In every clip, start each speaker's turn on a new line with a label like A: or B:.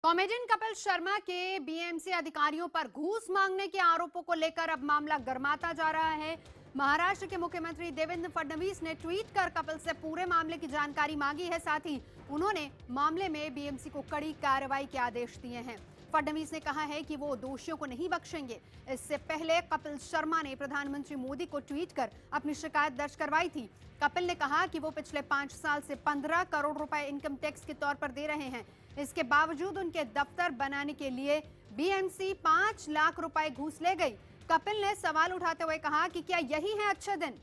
A: Comedian Kapil Sharma के BMC अधिकारियों पर घूस मांगने के आरोपों को लेकर अब मामला गर्माता जा रहा है। महाराष्ट्र के मुख्यमंत्री देवेंद्र फडणवीस ने ट्वीट कर कपिल से पूरे मामले की जानकारी मांगी है। साथ ही उन्होंने मामले में बीएमसी को कड़ी कार्रवाई के आदेश दिए हैं। फडणवीस ने कहा है कि वो दोषियों को नहीं बख्शेंगे। इससे पहले कपिल शर्मा ने प्रधानमंत्री मोदी को ट्वीट कर अपनी शिकायत दर्ज करवाई थी। कपिल ने कहा कि वो पिछले 5 साल से 15 करोड़ रुपए इनकम टैक्स के तौर पर दे रहे हैं। इसके बावजूद उनके दफ्तर बनाने के लिए बीएमसी 5 लाख रुपए घूस ले गई। कपिल ने सवाल उठाते हुए कहा कि क्या यही है अच्छे दिन।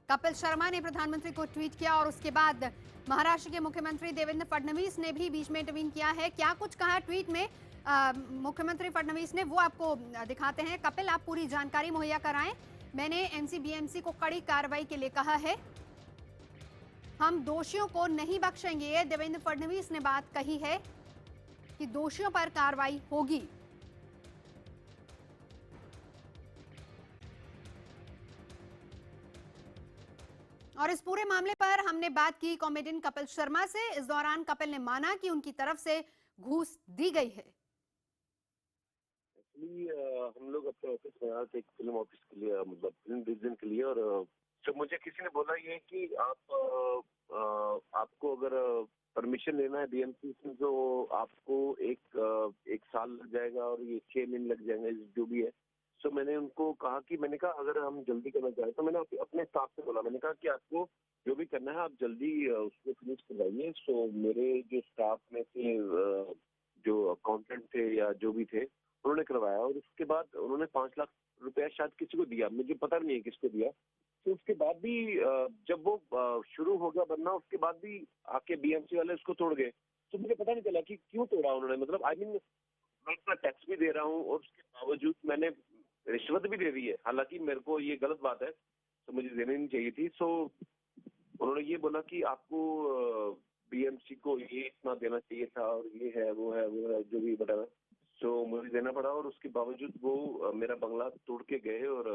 A: कपिल शर्मा ने प्रधानमंत्री को ट्वीट किया और उसके बाद महाराष्ट्र के मुख्यमंत्री देवेंद्र फडणवीस ने भी बीच में इंटरवीन किया है। क्या कुछ कहा ट्वीट में मुख्यमंत्री फडणवीस ने, वो आपको दिखाते हैं। कपिल, आप पूरी जानकारी मुहैया कराएं। मैंने एमसी बीएमसी को कड़ी कार्रवाई के लिए कहा है, हम दोषियों को नहीं बख्शेंगे। देवेंद्र फडणवीस ने बात कही है कि दोषियों पर कार्रवाई होगी। और इस पूरे मामले पर हमने बात की कॉमेडियन कपिल शर्मा से। इस दौरान कपिल ने माना कि उनकी तरफ से घूस दी गई है।
B: एक्चुअली हम लोग अपने ऑफिस में आए थे, एक फिल्म ऑफिस के लिए, मतलब फिल्म डिवीजन के लिए। और जब मुझे किसी ने बोला ये कि आपको अगर परमिशन लेना है बीएमसी से तो आपको एक साल लग जाएगा और ये 6 महीने लग जाएंगे, जो भी है। तो मैंने उनको कहा कि, मैंने कहा अगर हम जल्दी करना चाहें तो मैंने अपने स्टाफ से बोला, मैंने कहा कि आपको जो भी करना है आप जल्दी उसको फिनिश करवाइए। सो मेरे जो स्टाफ में से जो अकाउंटेंट थे या जो भी थे, उन्होंने करवाया। और उसके बाद उन्होंने 5 लाख रुपया शायद किसी को दिया, मुझे पता नहीं है किसको दिया। तो उसके बाद भी जब वो शुरू हो गया बनना, उसके बाद भी आके बीएमसी वाले उसको तोड़ गए। तो मुझे पता नहीं चला कि क्यों तोड़ा उन्होंने। मतलब मैं अपना टैक्स भी दे रहा हूँ और उसके बावजूद मैंने रिश्वत भी दे दी है। हालांकि मेरे को ये गलत बात है, तो मुझे देनी नहीं चाहिए थी। सो उन्होंने ये बोला कि आपको बीएमसी को ये इतना देना चाहिए था और ये है वो है जो भी बता। तो मुझे देना पड़ा और उसके बावजूद वो मेरा बंगला तोड़ के गए। और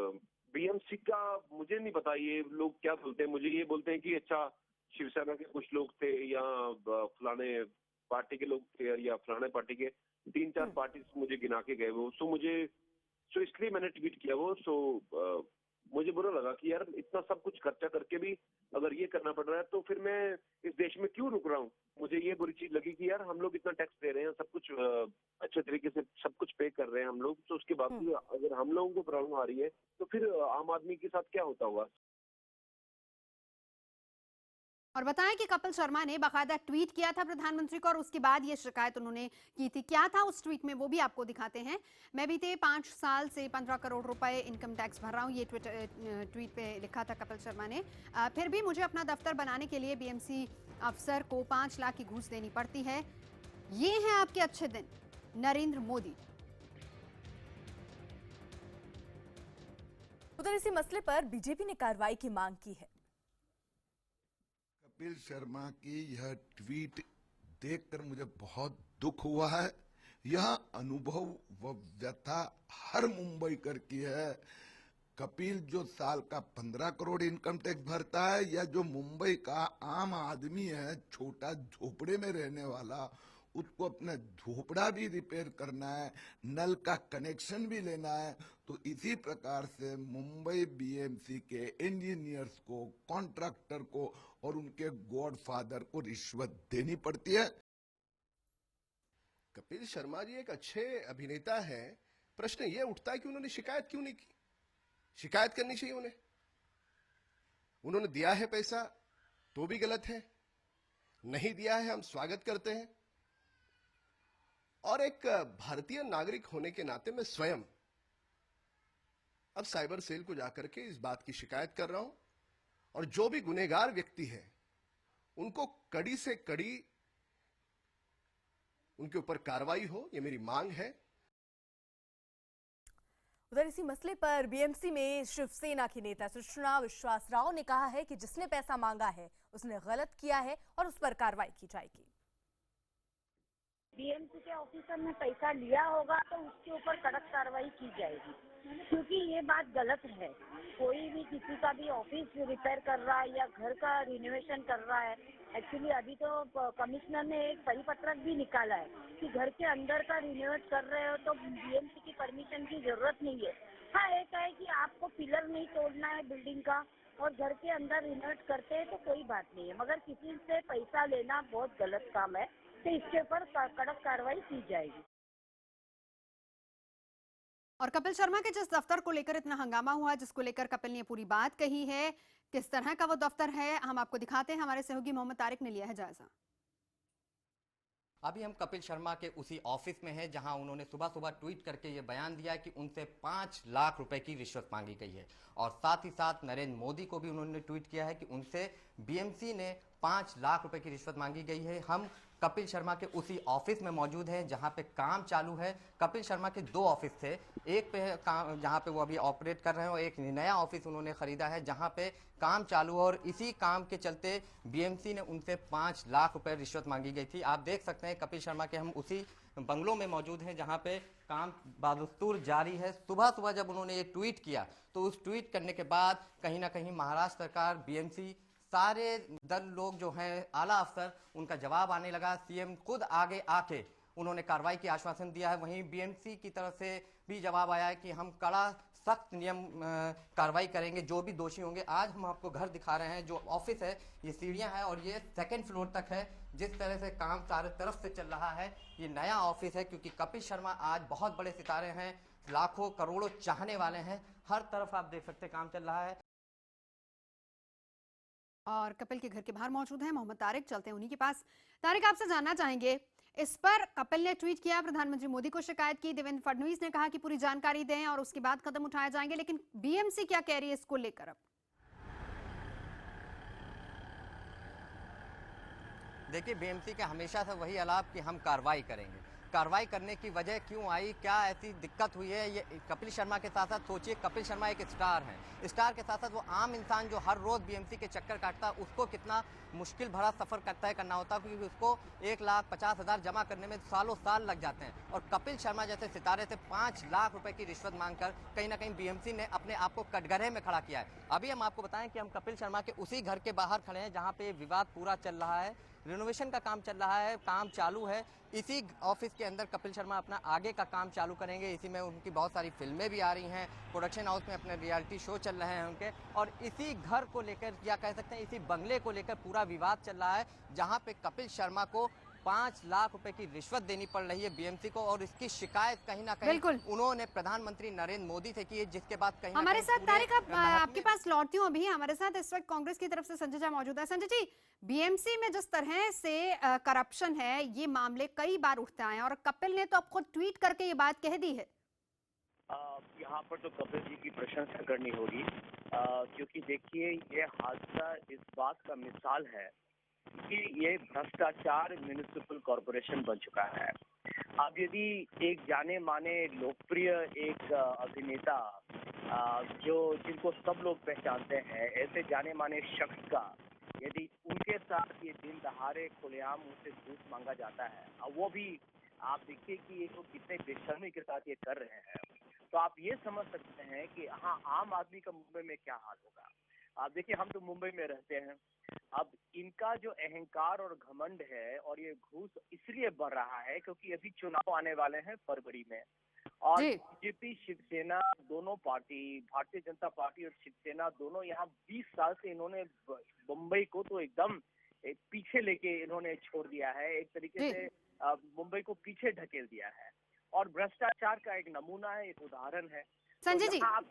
B: बीएमसी का मुझे नहीं पता ये लोग क्या बोलते हैं। मुझे ये बोलते हैं कि अच्छा शिवसेना के कुछ लोग थे या फलाने पार्टी के लोग थे या फलाने पार्टी के 3-4 पार्टी मुझे गिना के गए वो। सो इसलिए मैंने ट्वीट किया वो। मुझे बुरा लगा कि यार इतना सब कुछ खर्चा करके भी अगर ये करना पड़ रहा है तो फिर मैं इस देश में क्यों रुक रहा हूँ। मुझे ये बुरी चीज लगी कि यार हम लोग इतना टैक्स दे रहे हैं, सब कुछ अच्छे तरीके से सब कुछ पे कर रहे हैं हम लोग, तो उसके बावजूद अगर हम लोगों को प्रॉब्लम आ रही है तो फिर आम आदमी के साथ क्या होता होगा।
A: और बताएं कि कपिल शर्मा ने बाकायदा ट्वीट किया था प्रधानमंत्री को और उसके बाद ये शिकायत उन्होंने की थी। क्या था उस ट्वीट में, वो भी आपको दिखाते हैं। मैं बीते 5 साल से 15 करोड़ रुपए इनकम टैक्स भर रहा हूं, ये ट्वीट पे लिखा था कपिल शर्मा ने। फिर भी मुझे अपना दफ्तर बनाने के लिए बीएमसी अफसर को 5 लाख की घूस देनी पड़ती है। ये हैं आपके अच्छे दिन, नरेंद्र मोदी।
C: उधर इसी मसले पर बीजेपी ने कार्रवाई की मांग की है।
D: कपिल शर्मा की यह ट्वीट देखकर मुझे बहुत दुख हुआ है। यह अनुभव व व्यथा हर मुंबईकर की है। कपिल जो साल का 15 करोड़ इनकम टैक्स भरता है, या जो मुंबई का आम आदमी है, छोटा झोपड़े में रहने वाला, उसको अपना झोपड़ा भी रिपेयर करना है, नल का कनेक्शन भी लेना है, तो इसी प्रकार से मुंबई बीएमसी के इंजीनियर्स को, कॉन्ट्रैक्टर को और उनके गॉडफादर को रिश्वत देनी पड़ती है।
E: कपिल शर्मा जी एक अच्छे अभिनेता हैं। प्रश्न ये उठता है कि उन्होंने शिकायत क्यों नहीं की। शिकायत करनी चाहिए उन्हें। उन्होंने दिया है पैसा तो भी गलत है, नहीं दिया है हम स्वागत करते हैं। और एक भारतीय नागरिक होने के नाते मैं स्वयं अब साइबर सेल को जाकर के इस बात की शिकायत कर रहा हूं, और जो भी गुनहगार व्यक्ति है उनको कड़ी से कड़ी उनके ऊपर कार्रवाई हो, यह मेरी मांग है।
C: उधर इसी मसले पर बीएमसी में शिवसेना की नेता सुषमा विश्वास राव ने कहा है कि जिसने पैसा मांगा है उसने गलत किया है और उस पर कार्रवाई की जाएगी।
F: बीएमसी के ऑफिसर ने पैसा लिया होगा तो उसके ऊपर कड़क कार्रवाई की जाएगी, क्योंकि ये बात गलत है। कोई भी किसी का भी ऑफिस रिपेयर कर रहा है या घर का रिनोवेशन कर रहा है, एक्चुअली अभी तो कमिश्नर ने एक परिपत्रक भी निकाला है कि घर के अंदर का रिनोवेट कर रहे हो तो बीएमसी की परमिशन की जरूरत नहीं है। हाँ, एक है कि आपको पिलर नहीं तोड़ना है बिल्डिंग का और घर के अंदर रिनोवेट करते हैं तो कोई बात नहीं है, मगर किसी से पैसा लेना बहुत गलत काम है, तो इसके ऊपर कड़क कार्रवाई की जाएगी।
A: और कपिल शर्मा के जिस दफ्तर को लेकर इतना हंगामा हुआ, जिसको लेकर कपिल ने पूरी बात कही है, किस तरह का वो दफ्तर है, हम आपको दिखाते हैं। हमारे सहयोगी मोहम्मद तारिक ने लिया है जायजा।
G: अभी हम कपिल शर्मा के उसी ऑफिस में हैं जहां उन्होंने सुबह सुबह ट्वीट करके ये बयान दिया है कि उनसे 5 लाख रुपए की रिश्वत मांगी गई है। और साथ ही साथ नरेंद्र मोदी को भी उन्होंने ट्वीट किया है कि उनसे बीएमसी ने 5 लाख रुपए की रिश्वत मांगी गई है। हम कपिल शर्मा के उसी ऑफिस में मौजूद हैं जहां पे काम चालू है। कपिल शर्मा के 2 ऑफिस थे, एक पे काम जहां पे वो अभी ऑपरेट कर रहे हैं और एक नया ऑफिस उन्होंने खरीदा है जहां पे काम चालू है। और इसी काम के चलते बीएमसी ने उनसे 5 लाख रुपए रिश्वत मांगी गई थी। आप देख सकते हैं कपिल शर्मा के हम उसी बंगलों में मौजूद हैं जहां पे काम बादस्तूर जारी है। सुबह सुबह जब उन्होंने ये ट्वीट किया तो उस ट्वीट करने के बाद कहीं ना कहीं महाराष्ट्र सरकार, बीएमसी, सारे दल लोग जो हैं, आला अफसर, उनका जवाब आने लगा। सीएम खुद आगे आके उन्होंने कार्रवाई की आश्वासन दिया है। वहीं बीएमसी की तरफ से भी जवाब आया है कि हम कड़ा सख्त नियम कार्रवाई करेंगे, जो भी दोषी होंगे। आज हम आपको घर दिखा रहे हैं, जो ऑफिस है, ये सीढ़ियां हैं और ये 2nd फ्लोर तक है। जिस तरह से काम चारों तरफ से चल रहा है, ये नया ऑफिस है क्योंकि कपिल शर्मा आज बहुत बड़े सितारे हैं, लाखों करोड़ों चाहने वाले हैं। हर तरफ आप देख सकते हैं काम चल रहा है।
A: और कपिल के घर के बाहर मौजूद हैं मोहम्मद तारिक, चलते हैं उन्हीं के पास। तारिक, आपसे जानना चाहेंगे, इस पर कपिल ने ट्वीट किया, प्रधानमंत्री मोदी को शिकायत की, देवेंद्र फडणवीस ने कहा कि पूरी जानकारी दें और उसके बाद कदम उठाए जाएंगे, लेकिन बीएमसी क्या कह रही है इसको लेकर? अब
G: देखिए, बीएमसी का हमेशा से वही अलाप कि हम कार्रवाई करेंगे। कार्रवाई करने की वजह क्यों आई, क्या ऐसी दिक्कत हुई है, ये कपिल शर्मा के साथ साथ सोचिए, कपिल शर्मा एक स्टार हैं। स्टार के साथ साथ वो आम इंसान जो हर रोज बीएमसी के चक्कर काटता, उसको कितना मुश्किल भरा सफर तय करना होता, क्योंकि उसको 1,50,000 जमा करने में सालों साल लग जाते हैं। और कपिल शर्मा जैसे सितारे से 5 लाख रुपए की रिश्वत मांगकर कहीं ना कहीं बीएमसी ने अपने आप को कटघरे में खड़ा किया है। अभी हम आपको बताएं कि हम कपिल शर्मा के उसी घर के बाहर खड़े हैं जहाँ पे विवाद पूरा चल रहा है, रिनोवेशन का काम चल रहा है, काम चालू है। इसी ऑफिस के अंदर कपिल शर्मा अपना आगे का काम चालू करेंगे। इसी में उनकी बहुत सारी फिल्में भी आ रही हैं, प्रोडक्शन हाउस में अपने रियलिटी शो चल रहे हैं उनके। और इसी घर को लेकर, या कह सकते हैं इसी बंगले को लेकर पूरा विवाद चल रहा है, जहां पे कपिल शर्मा को 5 लाख रुपए की रिश्वत देनी पड़ रही है बीएमसी को। और इसकी शिकायत कहीं ना कहीं उन्होंने प्रधानमंत्री नरेंद्र मोदी से की है, जिसके बाद कहीं
A: हमारे साथ तारिक, आपके पास लौटती हूँ। अभी हमारे साथ इस वक्त कांग्रेस की तरफ से संजय झा मौजूद है। संजय जी, बीएमसी में जिस तरह से करप्शन है, ये मामले कई बार उठते आए हैं और कपिल ने तो अब खुद ट्वीट करके ये बात कह दी है।
H: यहाँ पर तो कपिल जी की प्रशंसा करनी होगी, क्योंकि देखिए, ये हादसा इस बात का मिसाल है कि ये भ्रष्टाचार म्युनिसिपल कॉरपोरेशन बन चुका है। अब यदि एक जाने माने लोकप्रिय एक अभिनेता जिनको सब लोग पहचानते हैं, ऐसे जाने माने शख्स का यदि उनके साथ ये दिन दहाड़े खुलेआम उनसे घूस मांगा जाता है, अब वो भी आप देखिए कि ये तो कितने बेशर्मी के साथ ये कर रहे हैं, तो आप ये समझ सकते हैं कि हाँ, आम आदमी का मुंबई में क्या हाल होगा। आप देखिए, हम तो मुंबई में रहते हैं। अब इनका जो अहंकार और घमंड है और ये घूस इसलिए बढ़ रहा है क्योंकि अभी चुनाव आने वाले हैं फरवरी में, और बीजेपी शिवसेना दोनों पार्टी, भारतीय जनता पार्टी और शिवसेना दोनों यहाँ 20 साल से इन्होंने मुंबई को तो एकदम पीछे लेके इन्होंने छोड़ दिया है, एक तरीके से मुंबई को पीछे ढकेल दिया है और भ्रष्टाचार का एक नमूना है, एक उदाहरण है।
A: संजय जी,
H: आप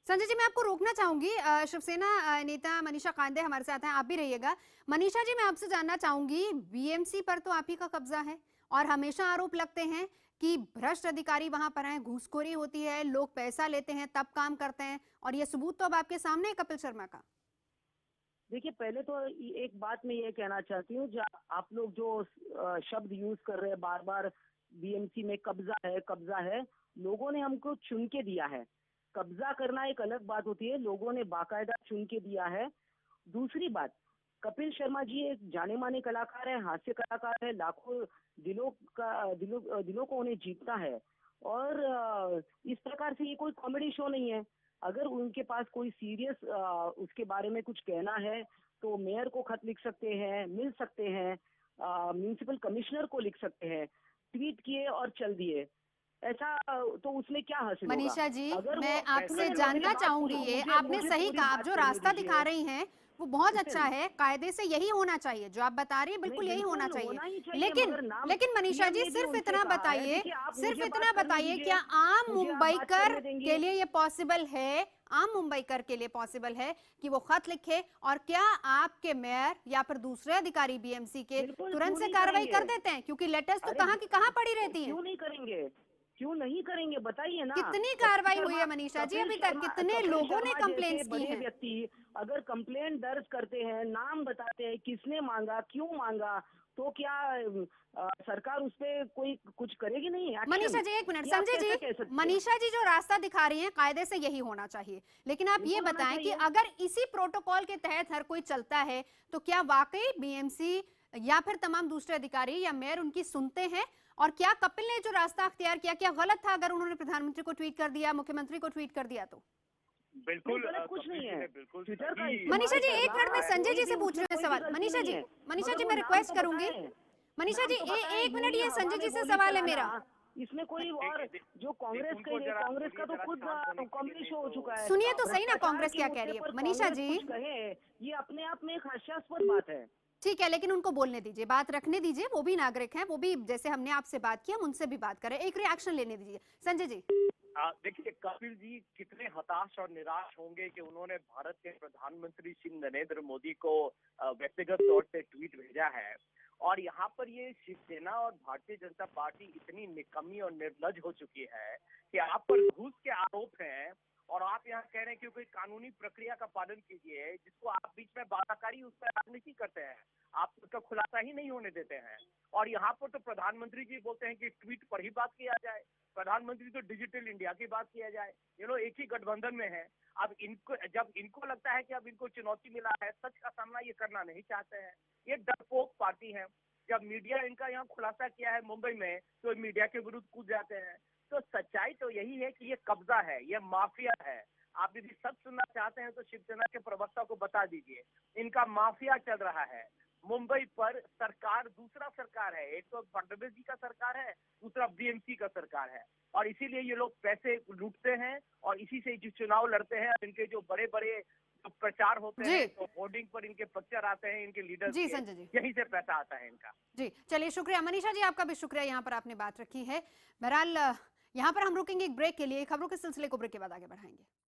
A: संजय जी, मैं आपको रोकना चाहूंगी। शिवसेना नेता मनीषा कांदे हमारे साथ हैं, आप भी रहिएगा। मनीषा जी, मैं आपसे जानना चाहूंगी, बीएमसी पर तो आप ही का कब्जा है और हमेशा आरोप लगते हैं कि भ्रष्ट अधिकारी वहां पर हैं, घूसखोरी होती है, लोग पैसा लेते हैं तब काम करते हैं, और ये सबूत तो अब आपके सामने है कपिल शर्मा का।
F: देखिए, पहले तो एक बात मैं ये कहना चाहती हूँ, आप लोग जो शब्द यूज कर रहे हैं बार बार, बीएमसी में कब्जा है, लोगों ने हमको चुन के दिया है। कब्जा करना एक अलग बात होती है, लोगों ने बाकायदा चुन के दिया है। दूसरी बात,
I: कपिल शर्मा जी एक जाने माने कलाकार है, हास्य कलाकार है, लाखों दिलों को उन्हें जीतता है। और इस प्रकार से ये कोई कॉमेडी शो नहीं है। अगर उनके पास कोई सीरियस उसके बारे में कुछ कहना है तो मेयर को खत लिख सकते हैं, मिल सकते हैं, म्युनिसिपल कमिश्नर को लिख सकते हैं, ट्वीट किए और चल दिए। ऐसा तो उसमें क्या हासिल होगा?
A: मनीषा जी,
I: अगर
A: मैं
I: वो
A: आपसे
I: ऐसे
A: जानना
I: बात
A: चाहूंगी,
I: सुनो,
A: ये
I: मुझे-
A: आपने
I: मुझे
A: सही
I: पूरी
A: कहा, आप
I: बात
A: जो
I: करने
A: रास्ता
I: दीजिए।
A: दिखा रही हैं वो बहुत अच्छा है, कायदे से यही होना चाहिए, जो आप बता रही हैं बिल्कुल
I: नहीं,
A: यही
I: बिल्कुल
A: होना
I: होना ही
A: चाहिए।
I: चाहिए,
A: लेकिन
I: मगर नाम
A: लेकिन मनीषा जी
I: PM ने भी
A: सिर्फ
I: उनसे
A: इतना
I: कहा है।
A: बताइए,
I: देखिए, आप
A: सिर्फ
I: मुझे
A: इतना
I: बात करने
A: बताइए,
I: दीजिए।
A: क्या आम
I: मुझे आप बात
A: मुंबईकर
I: करने देंगे?
A: के लिए ये पॉसिबल है, आम मुंबईकर के लिए पॉसिबल है कि वो खत लिखे, और क्या आपके मेयर या फिर दूसरे अधिकारी बीएमसी के
I: बिल्कुल,
A: तुरंत
I: क्यों
A: से
I: नहीं
A: कार्रवाई कर
I: करेंगे?
A: देते हैं? क्योंकि लेटर्स तो
I: अरे
A: कहाँ की कहाँ पड़ी रहती हैं।
I: क्यों नहीं करेंगे? क्यों नहीं करेंगे बताइए ना।
A: कितनी
I: कपिल
A: कार्रवाई हुई
I: शर्मा-
A: है मनीषा जी
I: कपिल
A: अभी तक?
I: शर्मा-
A: कितने
I: कपिल
A: लोगों ने
I: शर्मा
A: कंप्लेंट्स
I: जैसे
A: की
I: बड़े
A: हैं?
I: व्यक्ति अगर कंप्लेंट दर्ज करते हैं, नाम बताते हैं, किसने मांगा, क्यों मांगा, तो क्या सरकार उस पे कोई कुछ करेगी नहीं? एक्शन?
A: मनीषा जी एक मिनट,
I: ये आप
A: संजय
I: कैसे
A: जी,
I: कह सकते हैं?
A: मनीषा जी जो रास्ता दिखा रही हैं कायदे से यही होना चाहिए, लेकिन आप ये
I: बिल्कुल होना
A: बताएं कि
I: चाहिए।
A: अगर इसी प्रोटोकॉल के तहत हर कोई चलता है तो क्या वाकई बीएमसी या फिर तमाम दूसरे अधिकारी या मेयर उनकी सुनते हैं? और क्या कपिल ने जो रास्ता अख्तियार किया, क्या गलत था अगर उन्होंने प्रधानमंत्री को ट्वीट कर दिया, मुख्यमंत्री को ट्वीट कर दिया? तो
H: बिल्कुल
I: गलत कुछ
H: कपिल
I: नहीं
H: जी
I: है।
H: ने बिल्कुल
I: ट्विटर का
H: सही-
I: इस्तेमाल
A: मनीषा जी एक
I: करना
A: मिनट में
I: है,
A: संजय जी
I: कोई
A: से
I: भी
A: पूछ रहे
I: उसमें
A: हैं
I: कोई
A: सवाल।
I: गलती
A: मनीषा
I: नहीं
A: जी,
I: है।
A: मनीषा
I: मगर
A: जी
I: वो
A: मैं
I: नाम
A: रिक्वेस्ट
I: तो
A: करूंगी,
I: बताएं।
A: मनीषा
I: नाम
A: जी
I: तो बताएं,
A: एक मिनट,
I: यूं
A: ये
I: ही
A: संजय
I: हवा
A: जी
I: में
A: से
I: गोली
A: सवाल है
I: चलाना,
A: मेरा।
I: इसमें कोई और जो कांग्रेस
H: उनको
I: के
H: जरा
I: कांग्रेस का तो
H: बोलिए,
I: खुद
H: जरा शांत होने के
I: कॉमेडी
H: लिए
I: शो हो
H: तो-
I: चुका है।
A: सुनिए तो सही ना
I: भ्रष्टाचार
A: कांग्रेस
I: के
A: क्या
I: मुद्दे
A: कह रही है।
I: पर
A: मनीषा
I: कांग्रेस
A: जी
I: कुछ कहे, ये अपने आप में एक हास्यास्पद बात है।
A: ठीक है, लेकिन उनको बोलने दीजिए, बात रखने दीजिए, वो भी नागरिक हैं, वो भी जैसे हमने आपसे बात की हम उनसे भी बात करें, एक रिएक्शन लेने दीजिए। संजय जी
H: देखिए, कपिल जी कितने हताश और निराश होंगे कि उन्होंने भारत के प्रधानमंत्री श्री नरेंद्र मोदी को व्यक्तिगत तौर से ट्वीट भेजा है, और यहाँ पर ये शिवसेना और भारतीय जनता पार्टी इतनी निकम्मी और निर्लज हो चुकी है कि आप पर घूस के आरोप हैं और आप यहाँ कह रहे हैं कि कोई कानूनी प्रक्रिया का पालन कीजिए, जिसको आप बीच में बाधाकारी उस पर राजनीति करते हैं, आप उसका खुलासा ही नहीं होने देते हैं। और यहाँ पर तो प्रधानमंत्री जी बोलते हैं कि ट्वीट पर ही बात किया जाए, प्रधानमंत्री तो डिजिटल इंडिया की बात किया जाए। ये लोग एक ही गठबंधन में है। अब इनको जब इनको लगता है कि अब इनको चुनौती मिला है, सच का सामना ये करना नहीं चाहते हैं, ये डरपोक पार्टी है। जब मीडिया इनका यहाँ खुलासा किया है मुंबई में, तो मीडिया के विरुद्ध कूद जाते हैं। तो सच्चाई तो यही है कि ये कब्जा है, ये माफिया है। आप यदि सच सुनना चाहते हैं तो शिवसेना के प्रवक्ता को बता दीजिए, इनका माफिया चल रहा है मुंबई पर। सरकार दूसरा सरकार है, एक तो फडणवीस जी का सरकार है, दूसरा बीएमसी का सरकार है, और इसीलिए ये लोग पैसे लूटते हैं और इसी से जो चुनाव लड़ते हैं। इनके जो बड़े बड़े जो प्रचार होते हैं, तो होर्डिंग पर इनके पिक्चर आते हैं, इनके लीडर
A: जी संजय जी,
H: यहीं से पैसा आता है इनका।
A: जी चलिए, शुक्रिया मनीषा जी, आपका भी शुक्रिया, यहाँ पर आपने बात रखी है। बहरहाल यहाँ पर हम रुकेंगे एक ब्रेक के लिए, खबरों के सिलसिले को ब्रेक के बाद आगे बढ़ाएंगे।